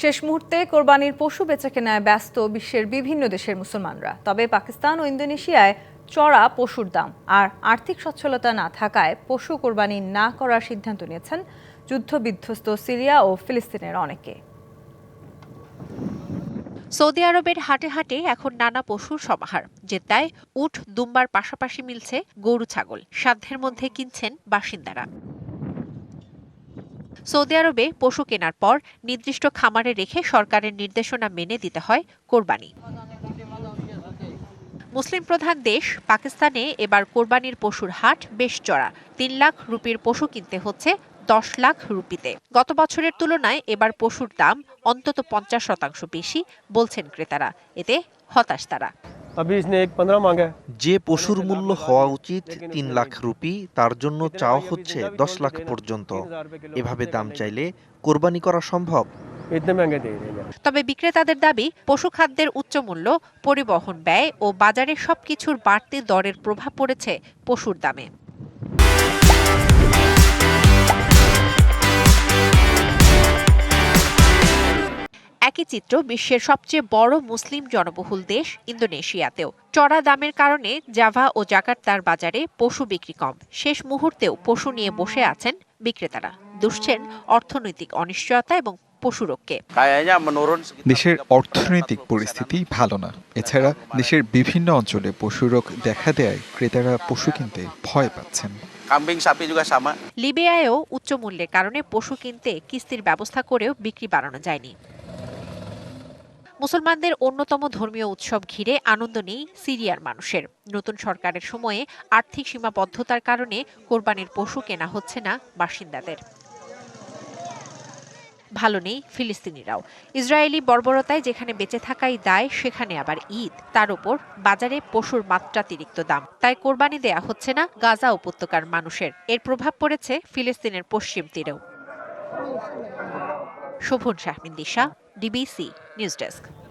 শেষ মুহূর্তে কোরবানির পশু বেচাকেনায় ব্যস্ত বিশ্বের বিভিন্ন দেশের মুসলমানরা। তবে পাকিস্তান ও ইন্দোনেশিয়ায় চড়া পশুর দাম আর আর্থিক সচ্ছলতা না থাকায় পশু কোরবানি না করার সিদ্ধান্ত নিয়েছেন যুদ্ধবিধ্বস্ত সিরিয়া ও ফিলিস্তিনের অনেকে। সৌদি আরবের হাটে হাটে এখন নানা পশুর সমাহার। জেদ্দায় উট দুম্বার পাশাপাশি মিলছে গরু ছাগল, সাধ্যের মধ্যে কিনছেন বাসিন্দারা। সৌদি আরবে পশু কেনার পর নির্দিষ্ট খামারে রেখে সরকারের নির্দেশনা মেনে দিতে হয় কোরবানি। মুসলিম প্রধান দেশ পাকিস্তানে এবার কোরবানির পশুর হাট বেশ চড়া। ৩ লাখ রুপির পশু কিনতে হচ্ছে 10 লাখ রুপিতে। গত বছরের তুলনায় এবার পশুর দাম অন্তত 50% বেশি বলছেন ক্রেতারা। এতে হতাশ তারা। যে পশুর মূল্য হওয়া উচিত ৩ লাখ রুপি, তার জন্য চাওয়া হচ্ছে 10 লাখ পর্যন্ত। এভাবে দাম চাইলে কোরবানি করা সম্ভব? তবে বিক্রেতাদের দাবি, পশু খাদ্যের উচ্চ মূল্য, পরিবহন ব্যয় ও বাজারে সবকিছুর বাড়তি দরের প্রভাব পড়েছে পশুর দামে। একই চিত্র বিশ্বের সবচেয়ে বড় মুসলিম জনবহুল দেশ ইন্দোনেশিয়াতেও। চড়া দামের কারণে জাভা ও জাকার্তার বাজারে পশু বিক্রি কম। শেষ মুহূর্তেও পশু নিয়ে বসে আছেন বিক্রেতারা, দুষছেন অর্থনৈতিক অনিশ্চয়তা এবং পশুরোগকে। দেশের অর্থনৈতিক পরিস্থিতি ভালো না। এছাড়া দেশের বিভিন্ন অঞ্চলে পশুরোগ দেখা দেয় ক্রেতারা পশু কিনতে ভয় পাচ্ছেন। লিবিয়ায়ও উচ্চ মূল্যের কারণে পশু কিনতে কিস্তির ব্যবস্থা করেও বিক্রি বাড়ানো যায়নি। মুসলমানদের অন্যতম ধর্মীয় উৎসব ঘিরে আনন্দ নেই সিরিয়ার মানুষের। নতুন সরকারের সময়ে আর্থিক সীমাবদ্ধতার কারণে কোরবানির পশু কেনা হচ্ছে না বাসিন্দাদের। ভালো নেই ফিলিস্তিনিরাও। ইসরায়েলি বর্বরতায় যেখানে বেঁচে থাকাই দায়, সেখানে আবার ঈদ, তার উপর বাজারে পশুর মাত্রাতিরিক্ত দাম। তাই কোরবানি দেয়া হচ্ছে না গাজা উপত্যকার মানুষের। এর প্রভাব পড়েছে ফিলিস্তিনের পশ্চিম তীরেও। শোভন শাহমিন দিশা, ডিবিসি নিউজ ডেস্ক।